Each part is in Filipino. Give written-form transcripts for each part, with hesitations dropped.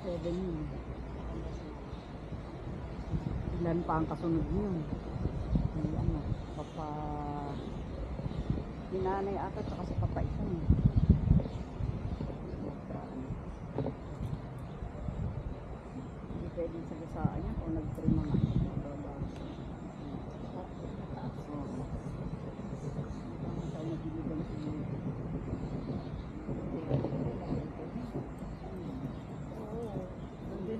7 yun. Ilan pa ang kasunod yun? May ano, papa... Hinanay ata tsaka si papa isang. Hindi pwedeng sagasaan niya kung nag-trim mga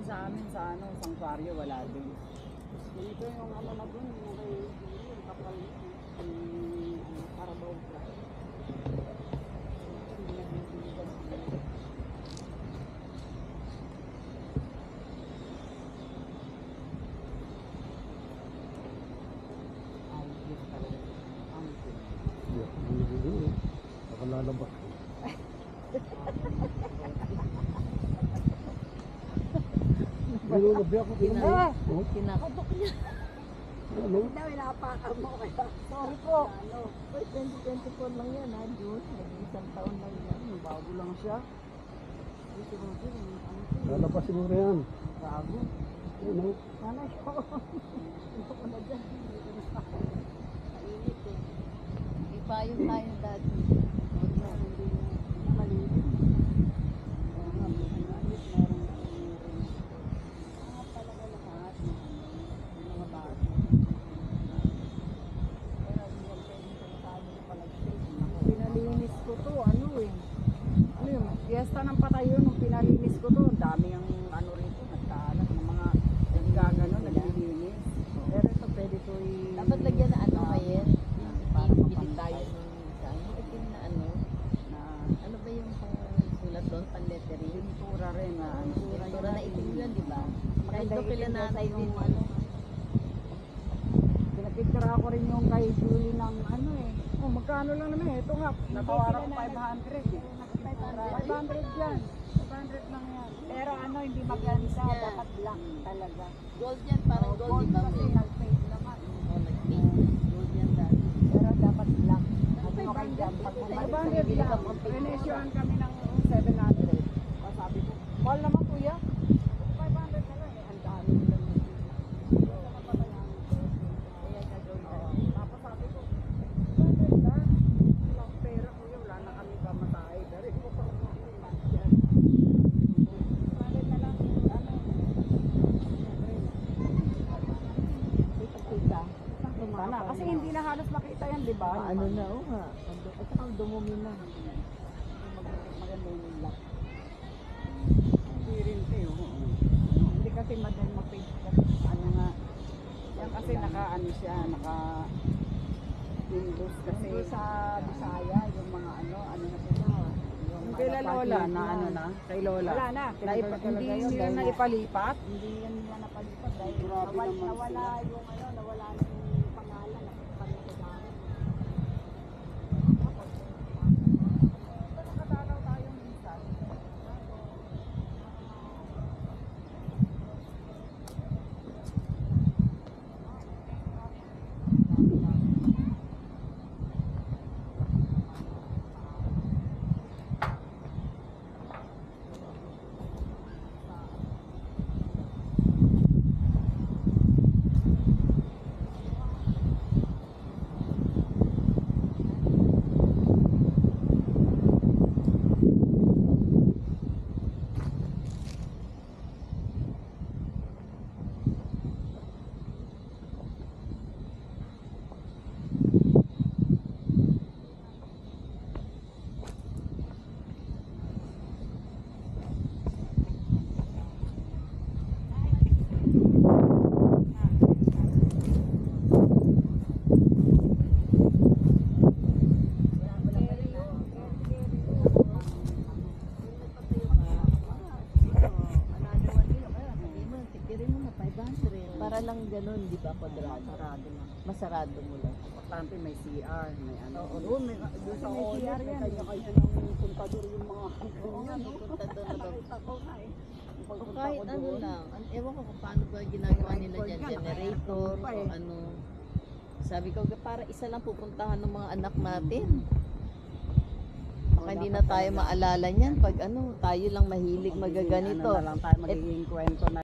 sa amin sa ano, sanctuaryo wala din. Ganito yung ano na dun, yung kay yung kapal para daw ka. Ako lalabas. Nilulabi ako. Kinakabok niya. Ano? Hindi, winapakan mo kaya. Sorry po. 2024 lang yan ha, June. Nag-isang taon lang yan. Bago lang siya. Lalabas siguro yan. Bago. Ano? Sana siya. Ito ko na dyan. Mainit eh. Ipayong tayo dati. Huwag na, hindi maliit. Kaya nga, mainit, meron talaga lahat. Mga bago. Kaya hindi yan pwedeng salitahan yung palagstay. Pinalinis ko to, ano eh. Ano yun, fiesta ng patayo nung pinalinis ko to. Ang dami ang ano rito, nagkaalat ng mga gagano, naglilinis. Pero ito pwede to Dapat lagyan na ano ngayon. para Bili mapantay. tayo ng isa. Itim na ano. Na Ano ba yung sulat doon? Pan-lettering. pintura rin na ano. Pintura na itim yun, di ba? Kahit Maganda doon kila itim nanay kasi din yung ano. Pinapicture ko rin yung kay Julie ng ano eh. Oh, magkano lang naman eh. Ito nga, natawaran ko 500 eh. 500 yan. 500 lang yan. Pero ano, hindi maganda. Dapat black talaga. Gold yan, parang gold, di ba? Kasi May nag-paint naman. nag-pink. Gold yan dati. Pero dapat black. Ano ka dyan? Pag 500 bumalik lang. Renesyoan kami ng 700. Sabi ko, mahal naman kuya. 500 na lang eh. Ang dami nila. Kaya gagawin na. Tapos sabi ko, 500 na. Walang pera kuya. Wala na kami pamatay. Dari ko pa yan. 500 na lang. Ano? Kita-kita. Sana. Kasi hindi na halos makita yan, di ba? Ano na, oh nga. At saka dumumi na. Maganda yung lock. Hindi rin kayo. Hindi kasi madal mag-paint kasi ano nga. Yan kasi naka-ano siya, naka-windows kasi sa Bisaya, yung mga ano na sila. Yung kay Lola na ano na, kay Lola. Wala na. Hindi nila na ipalipat. Hindi yan nila napalipat dahil nawala yung ano, nawala na yung pangalan na pangalan. Nakadalaw tayo minsan. Para lang ganun, di ba, kwadrado? Sarado lang. Masarado mo lang. Importante may CR, may ano. Oo, Doon may doon sa may CR CR yan. yan. Kanya-kanya ng puntador yung mga Oo nga, may kontador na daw. Nakita ko nga eh. O Pagpunta kahit ko ano doon, lang. Ewan ko kung paano ba ginagawa nila Record dyan. yan, Generator pa o eh. ano. Sabi ko, para isa lang pupuntahan ng mga anak natin. Baka hindi na tayo maalala niyan pag ano, tayo lang mahilig magaganito. Ano na lang tayo magiging kwento na